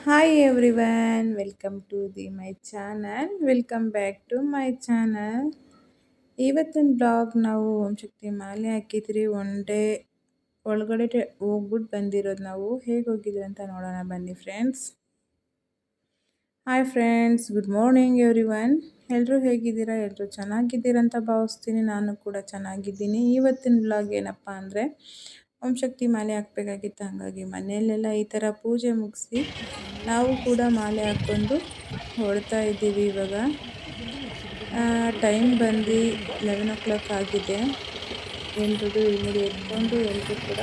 Hi everyone, welcome to my channel. Welcome back to my channel. ಇವತ್ತಿನ blog ನಾವು ಶಕ್ತಿ ಮಾಲೆ ಹಾಕಿದ್ರಿ ಒನ್ ಡೇ ಒಳಗಡೆ ಹೋಗ್ಬಿಟ್ಟು ಬಂದಿರೋದು ನಾವು ಹೇಗೆ ಹೋಗಿದ್ರಿ ಅಂತ ನೋಡೋಣ ಬನ್ನಿ friends. Hi friends, good morning everyone. ಎಲ್ಲರೂ ಹೇಗಿದ್ದೀರಾ? ಎಲ್ಲರೂ ಚೆನ್ನಾಗಿದ್ದೀರಾ ಅಂತ ಭಾವಿಸ್ತೀನಿ. ನಾನು ಕೂಡ ಚೆನ್ನಾಗಿದ್ದೀನಿ. ಇವತ್ತಿನ ಬ್ಲಾಗ್ ಏನಪ್ಪ ಅಂದರೆ ಶಕ್ತಿ ಮಾಲೆ ಹಾಕಬೇಕಾಗಿತ್ತು, ಹಾಗಾಗಿ ಮನೆಯಲ್ಲೆಲ್ಲ ಈ ಥರ ಪೂಜೆ ಮುಗಿಸಿ ನಾವು ಕೂಡ ಮಾಲೆ ಹಾಕ್ಕೊಂಡು ಹೊರಡ್ತಾ ಇದ್ದೀವಿ. ಇವಾಗ ಟೈಮ್ ಬಂದು 11 o'clock ಆಗಿದೆ. ಎಲ್ರಿಗೂ ಇಳ್ಮುಡಿ ಎತ್ಕೊಂಡು ಎಲ್ಲರೂ ಕೂಡ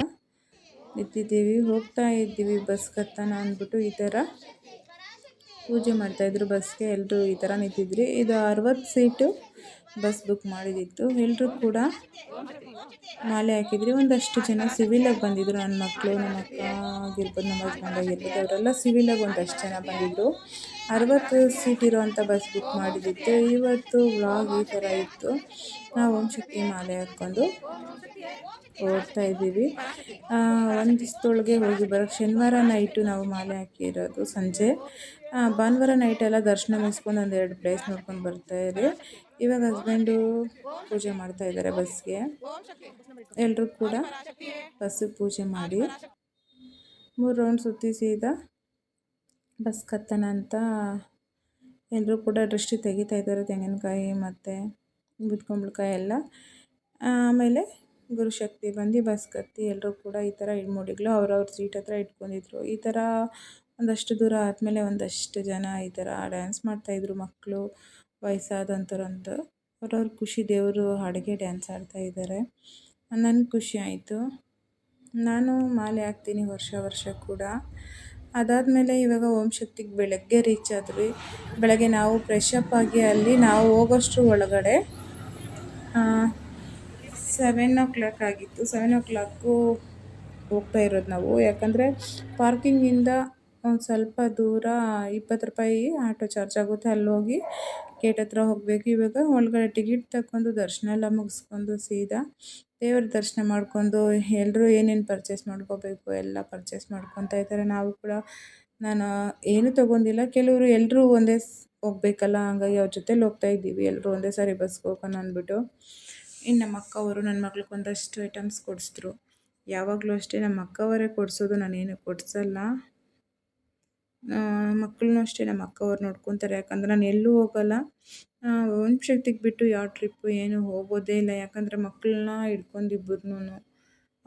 ನಿಂತಿದ್ದೀವಿ, ಹೋಗ್ತಾ ಇದ್ದೀವಿ ಬಸ್ ಕತ್ತಾನ ಅಂದ್ಬಿಟ್ಟು ಈ ಥರ ಪೂಜೆ ಮಾಡ್ತಾಯಿದ್ರು. ಬಸ್ಗೆ ಎಲ್ಲರೂ ಈ ಥರ ನಿಂತಿದ್ರಿ. ಇದು 60 ಸೀಟು ಬಸ್ ಬುಕ್ ಮಾಡಿದಿತ್ತು. ಎಲ್ಲರೂ ಕೂಡ ಮಾಲೆ ಹಾಕಿದ್ರಿ. ಒಂದಷ್ಟು ಜನ ಸಿವಿಲಾಗಿ ಬಂದಿದ್ದರು. ನನ್ನ ಮಕ್ಕಳು, ನಮ್ಮ ಅಕ್ಕ ಆಗಿರ್ಬೋದು, ನಮ್ಮ ಹಸ್ಬೆಂಡ್ ಆಗಿರ್ಬೋದು, ಅವರೆಲ್ಲ ಸಿವಿಲಾಗಿ ಒಂದಷ್ಟು ಜನ ಬಂದಿದ್ದರು. 60 ಸೀಟ್ ಇರೋವಂಥ ಬಸ್ ಬುಕ್ ಮಾಡಿದಿತ್ತು. ಇವತ್ತು ವ್ಲಾಗ್ ಈ ಥರ ಇತ್ತು. ನಾವು ಶಕ್ತಿ ಮಾಲೆ ಹಾಕ್ಕೊಂಡು ಹೋಗ್ತಾ ಇದ್ದೀವಿ. ಒಂದು ದಿವಸದೊಳಗೆ ಹೋಗಿ ಬರೋಕ್ಕೆ ಶನಿವಾರ ನೈಟು ನಾವು ಮಾಲೆ ಹಾಕಿರೋದು ಸಂಜೆ. ಭಾನುವಾರ ನೈಟೆಲ್ಲ ದರ್ಶನ ಮುಗಿಸ್ಕೊಂಡು ಒಂದೆರಡು ಪ್ಲೇಸ್ ನೋಡ್ಕೊಂಡು ಬರ್ತಾಯಿದ್ರಿ. ಇವಾಗ ಹಸ್ಬೆಂಡು ಪೂಜೆ ಮಾಡ್ತಾ ಇದ್ದಾರೆ ಬಸ್ಗೆ. ಎಲ್ಲರೂ ಕೂಡ ಬಸ್ಸಿಗೆ ಪೂಜೆ ಮಾಡಿ 3 ರೌಂಡ್ ಸುತ್ತಿ ಸೀದಾ ಬಸ್ ಕತ್ತನ ಅಂತ ಎಲ್ಲರೂ ಕೂಡ ದೃಷ್ಟಿ ತೆಗಿತಾ ಇದ್ದಾರೆ. ತೆಂಗಿನಕಾಯಿ ಮತ್ತು ಬುದ್ಕುಂಬಳಕಾಯಿ ಎಲ್ಲ. ಆಮೇಲೆ ಗುರುಶಕ್ತಿ ಬಂದು ಬಸ್ ಕತ್ತಿ ಎಲ್ಲರೂ ಕೂಡ ಈ ಥರ ಇಳ್ಮುಡಿಗಳು ಅವ್ರವ್ರ ಸೀಟ್ ಹತ್ರ ಇಟ್ಕೊಂಡಿದ್ರು. ಈ ಥರ ಒಂದಷ್ಟು ದೂರ ಆದಮೇಲೆ ಒಂದಷ್ಟು ಜನ ಈ ಥರ ಡ್ಯಾನ್ಸ್ ಮಾಡ್ತಾಯಿದ್ರು. ಮಕ್ಕಳು, ವಯಸ್ಸಾದಂಥವ್ರಂತೂ ಅವ್ರವ್ರ ಖುಷಿ, ದೇವರು ಹಾಡಿಗೆ ಡ್ಯಾನ್ಸ್ ಆಡ್ತಾಯಿದ್ದಾರೆ. ನನಗೆ ಖುಷಿ ಆಯಿತು. ನಾನು ಮಾಲೆ ಹಾಕ್ತೀನಿ ವರ್ಷ ಕೂಡ. ಅದಾದಮೇಲೆ ಇವಾಗ ಶಕ್ತಿಗೆ ಬೆಳಗ್ಗೆ ರೀಚ್ ಆದ್ವಿ. ಬೆಳಗ್ಗೆ ನಾವು ಫ್ರೆಶಪ್ ಆಗಿ ಅಲ್ಲಿ ನಾವು ಹೋಗೋಷ್ಟ್ರ ಒಳಗಡೆ 7 o'clock ಆಗಿತ್ತು. 7 o'clock ಹೋಗ್ತಾ ಇರೋದು ನಾವು. ಯಾಕಂದರೆ ಪಾರ್ಕಿಂಗಿಂದ ಒಂದು ಸ್ವಲ್ಪ ದೂರ 20 ರೂಪಾಯಿ ಆಟೋ ಚಾರ್ಜ್ ಆಗುತ್ತೆ. ಅಲ್ಲೋಗಿ ಗೇಟ್ ಹತ್ರ ಹೋಗಬೇಕು. ಇವಾಗ ಒಳಗಡೆ ಟಿಕೆಟ್ ತಗೊಂಡು ದರ್ಶನ ಎಲ್ಲ ಮುಗಿಸ್ಕೊಂಡು ಸೀದಾ ದೇವ್ರ ದರ್ಶನ ಮಾಡ್ಕೊಂಡು ಎಲ್ಲರೂ ಏನೇನು ಪರ್ಚೇಸ್ ಮಾಡ್ಕೋಬೇಕು ಎಲ್ಲ ಪರ್ಚೇಸ್ ಮಾಡ್ಕೊತಾ ಇದ್ದಾರೆ. ನಾವು ಕೂಡ ನಾನು ಏನೂ ತೊಗೊಂಡಿಲ್ಲ. ಕೆಲವರು ಎಲ್ಲರೂ ಒಂದೇ ಹೋಗ್ಬೇಕಲ್ಲ, ಹಂಗಾಗಿ ಅವ್ರ ಜೊತೆಲಿ ಹೋಗ್ತಾ ಇದ್ದೀವಿ. ಎಲ್ಲರೂ ಒಂದೇ ಸಾರಿ ಬಸ್ಗೆ ಹೋಗೋಣ ಅಂದ್ಬಿಟ್ಟು. ಇನ್ನು ನಮ್ಮ ಅಕ್ಕವರು ನನ್ನ ಮಗಳಿಗೆ ಒಂದಷ್ಟು ಐಟಮ್ಸ್ ಕೊಡಿಸಿದ್ರು. ಯಾವಾಗಲೂ ಅಷ್ಟೇ ನಮ್ಮ ಅಕ್ಕವರೇ ಕೊಡಿಸೋದು, ನಾನೇನು ಕೊಡಿಸಲ್ಲ. ಮಕ್ಕಳನ್ನೂ ಅಷ್ಟೇ ನಮ್ಮ ಅಕ್ಕವ್ರು ನೋಡ್ಕೊತಾರೆ. ಯಾಕಂದರೆ ನಾನು ಎಲ್ಲೂ ಹೋಗಲ್ಲ. ಶಕ್ತಿಗೆ ಬಿಟ್ಟು ಯಾವ ಟ್ರಿಪ್ಪು ಏನು ಹೋಗೋದೇ ಇಲ್ಲ. ಯಾಕಂದರೆ ಮಕ್ಕಳನ್ನ ಹಿಡ್ಕೊಂಡು ಇಬ್ಬರನ್ನೂ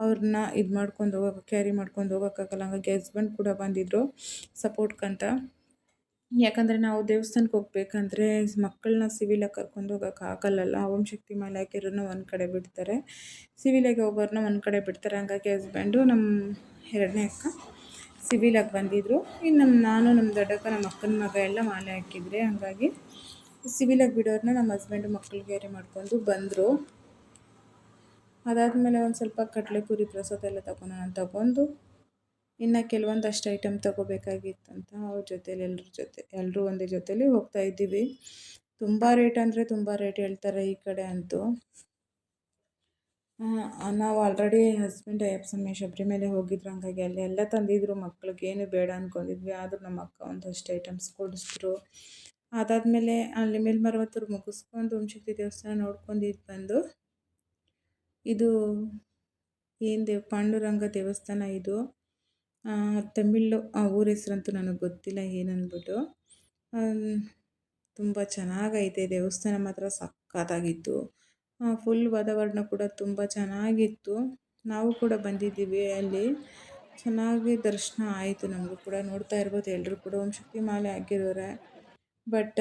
ಅವ್ರನ್ನ ಇದು ಮಾಡ್ಕೊಂಡು ಹೋಗೋಕೆ, ಕ್ಯಾರಿ ಮಾಡ್ಕೊಂಡು ಹೋಗೋಕ್ಕಾಗಲ್ಲ. ಹಾಗಾಗಿ ಹಸ್ಬೆಂಡ್ ಕೂಡ ಬಂದಿದ್ದರು ಸಪೋರ್ಟ್ಗಂತ. ಯಾಕಂದರೆ ನಾವು ದೇವಸ್ಥಾನಕ್ಕೆ ಹೋಗ್ಬೇಕಂದ್ರೆ ಮಕ್ಕಳನ್ನ ಸಿವಿಲಾಗಿ ಕರ್ಕೊಂಡು ಹೋಗೋಕ್ಕಾಗಲ್ಲ. ಶಕ್ತಿ ಮಾಲೆ ಹಾಕಿರೋರನ್ನ ಒಂದು ಕಡೆ ಬಿಡ್ತಾರೆ, ಸಿವಿಲಾಗಿ ಹೋಗೋರನ್ನ ಒಂದು ಕಡೆ ಬಿಡ್ತಾರೆ. ಹಾಗಾಗಿ ಹಸ್ಬೆಂಡು, ನಮ್ಮ ಎರಡನೇ ಅಕ್ಕ ಸಿವಿಲಾಗಿ ಬಂದಿದ್ದರು. ಇನ್ನು ನಾನು, ನಮ್ಮ ದೊಡ್ಡಕ್ಕ, ನಮ್ಮ ಅಕ್ಕನ ಮಗ ಎಲ್ಲ ಮಾಲೆ ಹಾಕಿದ್ರಿ. ಹಾಗಾಗಿ ಸಿವಿಲಾಗಿ ಬಿಡೋರನ್ನ ನಮ್ಮ ಹಸ್ಬೆಂಡು ಮಕ್ಕಳು ಕ್ಯಾರಿ ಮಾಡ್ಕೊಂಡು ಬಂದರು. ಅದಾದಮೇಲೆ ಒಂದು ಸ್ವಲ್ಪ ಕಡಲೆಪುರಿ ಪ್ರಸಾದ ಎಲ್ಲ ತಗೊಂಡು ಇನ್ನು ಕೆಲವೊಂದಷ್ಟು ಐಟಮ್ ತೊಗೋಬೇಕಾಗಿತ್ತಂತ ಅವ್ರ ಜೊತೇಲಿ ಎಲ್ಲರೂ ಒಂದೇ ಜೊತೇಲಿ ಹೋಗ್ತಾ ಇದ್ದೀವಿ. ತುಂಬ ರೇಟ್ ಅಂದರೆ ತುಂಬ ರೇಟ್ ಹೇಳ್ತಾರೆ ಈ ಕಡೆ ಅಂತೂ. ನಾವು ಆಲ್ರೆಡಿ ಹಸ್ಬೆಂಡ್ ಅಯ್ಯಪ್ಪ ಶಬರಿಮಲೆ ಹೋಗಿದ್ರು. ಹಾಗಾಗಿ ಅಲ್ಲಿ ಎಲ್ಲ ತಂದಿದ್ರು. ಮಕ್ಳಿಗೆ ಏನು ಬೇಡ ಅಂದ್ಕೊಂಡಿದ್ವಿ, ಆದರೂ ನಮ್ಮ ಅಕ್ಕ ಒಂದಷ್ಟು ಐಟಮ್ಸ್ ಕೊಡಿಸಿದ್ರು. ಅದಾದಮೇಲೆ ಅಲ್ಲಿ ಮೇಲ್ಮರುವತ್ತೂರು ಮುಗಿಸ್ಕೊಂಡು ಶಕ್ತಿ ದೇವಸ್ಥಾನ ನೋಡ್ಕೊಂಡು ಬಂದು, ಇದು ಏನು ಪಾಂಡುರಂಗ ದೇವಸ್ಥಾನ ಇದು. ತಮಿಳು ಊರ ಹೆಸರಂತೂ ನನಗೆ ಗೊತ್ತಿಲ್ಲ ಏನಂದ್ಬಿಟ್ಟು. ತುಂಬ ಚೆನ್ನಾಗೈತೆ ದೇವಸ್ಥಾನ, ಮಾತ್ರ ಸಕ್ಕತ್ತಾಗಿತ್ತು. ಫುಲ್ ವಾತಾವರಣ ಕೂಡ ತುಂಬ ಚೆನ್ನಾಗಿತ್ತು. ನಾವು ಕೂಡ ಬಂದಿದ್ದೀವಿ. ಅಲ್ಲಿ ಚೆನ್ನಾಗಿ ದರ್ಶನ ಆಯಿತು ನಮಗೂ ಕೂಡ. ನೋಡ್ತಾ ಇರ್ಬೋದು ಎಲ್ಲರೂ ಕೂಡ ಶಕ್ತಿ ಮಾಲೆ ಹಾಕಿರೋರೆ. ಬಟ್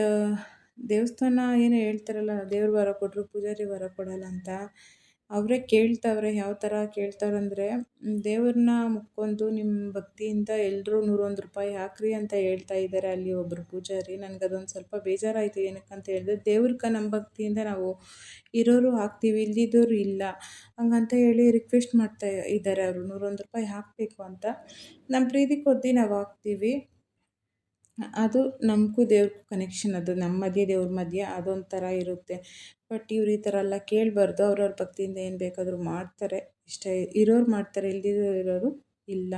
ದೇವಸ್ಥಾನ ಏನು ಹೇಳ್ತಾರಲ್ಲ, ದೇವ್ರ ವರ ಕೊಟ್ಟರು ಪೂಜಾರಿ ವರ ಕೊಡಲ್ಲ ಅಂತ. ಅವರೇ ಕೇಳ್ತಾವ್ರೆ. ಯಾವ ಥರ ಕೇಳ್ತಾವ್ರಂದರೆ, ದೇವ್ರನ್ನ ಮುಕ್ಕೊಂಡು ನಿಮ್ಮ ಭಕ್ತಿಯಿಂದ ಎಲ್ಲರೂ 101 ರೂಪಾಯಿ ಹಾಕ್ರಿ ಅಂತ ಹೇಳ್ತಾ ಇದ್ದಾರೆ ಅಲ್ಲಿ ಒಬ್ಬರು ಪೂಜಾರಿ. ನನಗದೊಂದು ಸ್ವಲ್ಪ ಬೇಜಾರಾಯಿತು. ಏನಕ್ಕಂತ ಹೇಳಿದ್ರೆ, ದೇವ್ರಿಗೆ ನಮ್ಮ ಭಕ್ತಿಯಿಂದ ನಾವು ಇರೋರು ಹಾಕ್ತೀವಿ, ಇಲ್ಲಿದ್ದವರು ಇಲ್ಲ ಹಂಗಂತ ಹೇಳಿ ರಿಕ್ವೆಸ್ಟ್ ಮಾಡ್ತಾ ಇದ್ದಾರೆ ಅವರು. 101 ರೂಪಾಯಿ ಹಾಕಬೇಕು ಅಂತ. ನಮ್ಮ ಪ್ರೀತಿ ಕೊದ್ದು ನಾವು ಹಾಕ್ತೀವಿ. ಅದು ನಮಗೂ ದೇವ್ರಿಗೂ ಕನೆಕ್ಷನ್, ಅದು ನಮ್ಮ ಮಧ್ಯೆ ದೇವ್ರ ಮಧ್ಯೆ ಅದೊಂಥರ ಇರುತ್ತೆ. ಬಟ್ ಇವ್ರು ಈ ಥರ ಎಲ್ಲ ಕೇಳಬಾರ್ದು. ಅವ್ರವ್ರ ಭಕ್ತಿಯಿಂದ ಏನು ಬೇಕಾದರೂ ಮಾಡ್ತಾರೆ. ಇಷ್ಟ ಇರೋರು ಮಾಡ್ತಾರೆ, ಇರೋರು ಇಲ್ಲ.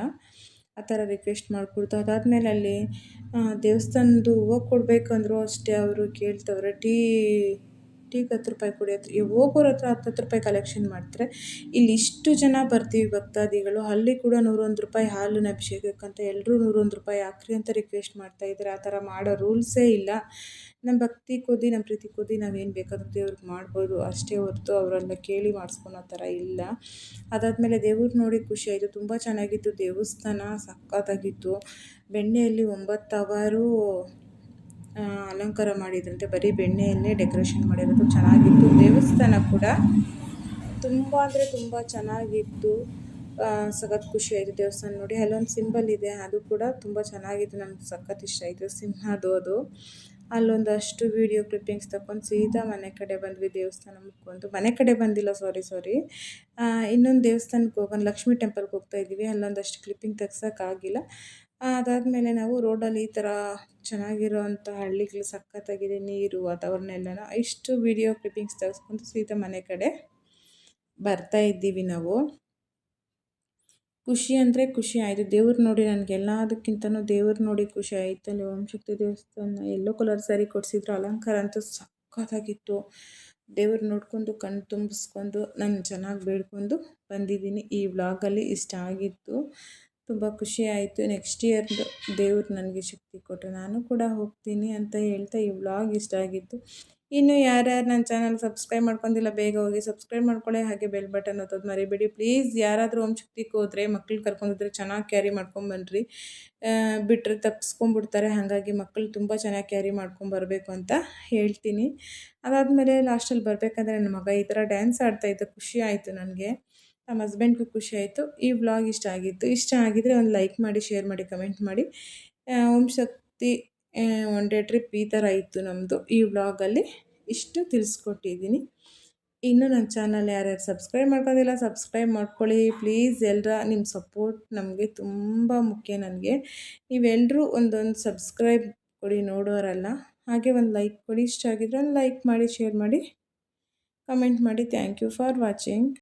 ಆ ಥರ ರಿಕ್ವೆಸ್ಟ್ ಮಾಡಿಕೊಡ್ತು. ಅದಾದಮೇಲೆ ಅಲ್ಲಿ ದೇವಸ್ಥಾನದ್ದು ಹೂವು ಕೊಡಬೇಕಂದ್ರೂ ಅಷ್ಟೇ ಅವರು ಕೇಳ್ತವ್ರೆ. ಟೀಗೆ 10 ರೂಪಾಯಿ ಕೊಡಿ ಅಂತ ಹೋಗೋರ ಹತ್ರ 10 ರೂಪಾಯಿ ಕಲೆಕ್ಷನ್ ಮಾಡ್ತಾರೆ. ಇಲ್ಲಿ ಇಷ್ಟು ಜನ ಬರ್ತೀವಿ ಭಕ್ತಾದಿಗಳು, ಅಲ್ಲಿ ಕೂಡ 101 ರೂಪಾಯಿ ಹಾಲಿನ ಅಭಿಷೇಕಕ್ಕಂತ ಎಲ್ಲರೂ 101 ರೂಪಾಯಿ ಹಾಕ್ರಿ ಅಂತ ರಿಕ್ವೆಸ್ಟ್ ಮಾಡ್ತಾಯಿದ್ದಾರೆ. ಆ ಥರ ಮಾಡೋ ರೂಲ್ಸೇ ಇಲ್ಲ. ನಮ್ಮ ಭಕ್ತಿ ಕೊದ್ದು ನಮ್ಮ ಪ್ರೀತಿ ಕೊದ್ದು ನಾವೇನು ಬೇಕಾದ್ರೂ ದೇವ್ರಿಗೆ ಮಾಡ್ಬೋದು ಅಷ್ಟೇ ಹೊರತು ಅವರೆಲ್ಲ ಕೇಳಿ ಮಾಡಿಸ್ಕೊಳೋ ಥರ ಇಲ್ಲ. ಅದಾದಮೇಲೆ ದೇವ್ರು ನೋಡಿ ಖುಷಿಯಾಯಿತು. ತುಂಬ ಚೆನ್ನಾಗಿತ್ತು ದೇವಸ್ಥಾನ, ಸಖತ್ತಾಗಿತ್ತು. ಬೆಣ್ಣೆಯಲ್ಲಿ 9 ಅವರೂ ಅಲಂಕಾರ ಮಾಡಿದ್ರಂತೆ. ಬರೀ ಬೆಣ್ಣೆಯಲ್ಲೇ ಡೆಕೋರೇಷನ್ ಮಾಡಿರೋದು, ಚೆನ್ನಾಗಿತ್ತು. ದೇವಸ್ಥಾನ ಕೂಡ ತುಂಬ ಅಂದರೆ ತುಂಬ ಚೆನ್ನಾಗಿತ್ತು. ಸಖತ್ ಖುಷಿಯಾಯಿತು ದೇವಸ್ಥಾನ ನೋಡಿ. ಅಲ್ಲೊಂದು ಸಿಂಬಲ್ ಇದೆ, ಅದು ಕೂಡ ತುಂಬ ಚೆನ್ನಾಗಿತ್ತು. ನನಗೆ ಸಖತ್ ಇಷ್ಟ ಆಯಿತು, ಸಿಂಹದ್ದು ಅದು. ಅಲ್ಲೊಂದಷ್ಟು ವೀಡಿಯೋ ಕ್ಲಿಪ್ಪಿಂಗ್ಸ್ ತಗೊಂಡು ಸೀದಾ ಮನೆ ಕಡೆ ಬಂದ್ವಿ. ದೇವಸ್ಥಾನ ಮುಗ್ಕೊಂಡು ಮನೆ ಕಡೆ ಬಂದಿಲ್ಲ, ಸಾರಿ. ಇನ್ನೊಂದು ದೇವಸ್ಥಾನಕ್ಕೆ ಹೋಗೋಣ, ಲಕ್ಷ್ಮೀ ಟೆಂಪಲ್ಗೆ ಹೋಗ್ತಾ ಇದ್ದೀವಿ. ಅಲ್ಲೊಂದಷ್ಟು ಕ್ಲಿಪ್ಪಿಂಗ್ ತೆಗ್ಸೋಕ್ಕಾಗಿಲ್ಲ. ಅದಾದಮೇಲೆ ನಾವು ರೋಡಲ್ಲಿ ಈ ಥರ ಚೆನ್ನಾಗಿರೋವಂಥ ಹಳ್ಳಿಗಳು, ಸಖತ್ತಾಗಿದೆ ನೀರು, ವಾತಾವರಣ ಎಲ್ಲನೂ. ಇಷ್ಟು ವೀಡಿಯೋ ಕ್ಲಿಪ್ಪಿಂಗ್ಸ್ ತೆಗೆಸ್ಕೊಂಡು ಸೀದಾ ಮನೆ ಕಡೆ ಬರ್ತಾ ಇದ್ದೀವಿ ನಾವು. ಖುಷಿ ಅಂದರೆ ಖುಷಿ ಆಯಿತು. ದೇವ್ರು ನೋಡಿ ನನಗೆಲ್ಲದಕ್ಕಿಂತನೂ ದೇವ್ರು ನೋಡಿ ಖುಷಿ ಆಯಿತು. ಅಲ್ಲಿ ಓಂಶಕ್ತಿ ದೇವಸ್ಥಾನ ಯೆಲ್ಲೋ ಕಲರ್ ಸ್ಯಾರಿ ಕೊಡಿಸಿದ್ರು, ಅಲಂಕಾರ ಅಂತೂ ಸಖತ್ತಾಗಿತ್ತು. ದೇವ್ರು ನೋಡ್ಕೊಂಡು ಕಣ್ಣು ತುಂಬಿಸ್ಕೊಂಡು ನಾನು ಚೆನ್ನಾಗಿ ಬೇಡ್ಕೊಂಡು ಬಂದಿದ್ದೀನಿ. ಈ ವ್ಲಾಗಲ್ಲಿ ಇಷ್ಟ ಆಗಿತ್ತು, ತುಂಬ ಖುಷಿ ಆಯಿತು. ನೆಕ್ಸ್ಟ್ ಇಯರ್ ದೇವ್ರು ನನಗೆ ಶಕ್ತಿ ಕೊಟ್ಟರೆ ನಾನು ಕೂಡ ಹೋಗ್ತೀನಿ ಅಂತ ಹೇಳ್ತಾ ಈ ವ್ಲಾಗ್ ಇಷ್ಟ ಆಗಿತ್ತು. ಇನ್ನು ಯಾರ್ಯಾರು ನನ್ನ ಚಾನಲ್ ಸಬ್ಸ್ಕ್ರೈಬ್ ಮಾಡ್ಕೊಂಡಿಲ್ಲ ಬೇಗ ಹೋಗಿ ಸಬ್ಸ್ಕ್ರೈಬ್ ಮಾಡ್ಕೊಳ್ಳಿ. ಹಾಗೆ ಬೆಲ್ ಬಟನ್ ಒತ್ತೋದು ಮರಿಬೇಡಿ ಪ್ಲೀಸ್. ಯಾರಾದರೂ ಶಕ್ತಿಗೆ ಹೋದರೆ ಮಕ್ಳು ಕರ್ಕೊಂಡೋದ್ರೆ ಚೆನ್ನಾಗಿ ಕ್ಯಾರಿ ಮಾಡ್ಕೊಂಬನ್ನಿರಿ. ಬಿಟ್ಟರೆ ತಪ್ಪಿಸ್ಕೊಂಡ್ಬಿಡ್ತಾರೆ. ಹಾಗಾಗಿ ಮಕ್ಕಳು ತುಂಬ ಚೆನ್ನಾಗಿ ಕ್ಯಾರಿ ಮಾಡ್ಕೊಂಬರ್ಬೇಕು ಅಂತ ಹೇಳ್ತೀನಿ. ಅದಾದಮೇಲೆ ಲಾಸ್ಟಲ್ಲಿ ಬರಬೇಕಾದ್ರೆ ನನ್ನ ಮಗ ಈ ಥರ ಡ್ಯಾನ್ಸ್ ಆಡ್ತಾಯಿದ್ದ, ಖುಷಿ ಆಯಿತು ನನಗೆ. ನಮ್ಮ ಹಸ್ಬೆಂಡ್ಗೂ ಖುಷಿ ಆಯಿತು. ಈ ವ್ಲಾಗ್ ಇಷ್ಟ ಆಗಿತ್ತು. ಇಷ್ಟ ಆಗಿದರೆ ಒಂದು ಲೈಕ್ ಮಾಡಿ, ಶೇರ್ ಮಾಡಿ, ಕಮೆಂಟ್ ಮಾಡಿ. Om Shakti one day trip ಈ ಥರ ಇತ್ತು ನಮ್ಮದು. ಈ ವ್ಲಾಗಲ್ಲಿ ಇಷ್ಟು ತಿಳಿಸ್ಕೊಟ್ಟಿದ್ದೀನಿ. ಇನ್ನೂ ನನ್ನ ಚಾನಲ್ ಯಾರ್ಯಾರು ಸಬ್ಸ್ಕ್ರೈಬ್ ಮಾಡ್ಕೊಂಡಿಲ್ಲ ಸಬ್ಸ್ಕ್ರೈಬ್ ಮಾಡ್ಕೊಳ್ಳಿ ಪ್ಲೀಸ್. ಎಲ್ಲರ ನಿಮ್ಮ ಸಪೋರ್ಟ್ ನಮಗೆ ತುಂಬ ಮುಖ್ಯ. ನನಗೆ ನೀವೆಲ್ಲರೂ ಒಂದೊಂದು ಸಬ್ಸ್ಕ್ರೈಬ್ ಕೊಡಿ ನೋಡೋರಲ್ಲ. ಹಾಗೆ ಒಂದು ಲೈಕ್ ಕೊಡಿ. ಇಷ್ಟ ಆಗಿದ್ರೆ ಒಂದು ಲೈಕ್ ಮಾಡಿ, ಶೇರ್ ಮಾಡಿ, ಕಮೆಂಟ್ ಮಾಡಿ. Thank you for watching.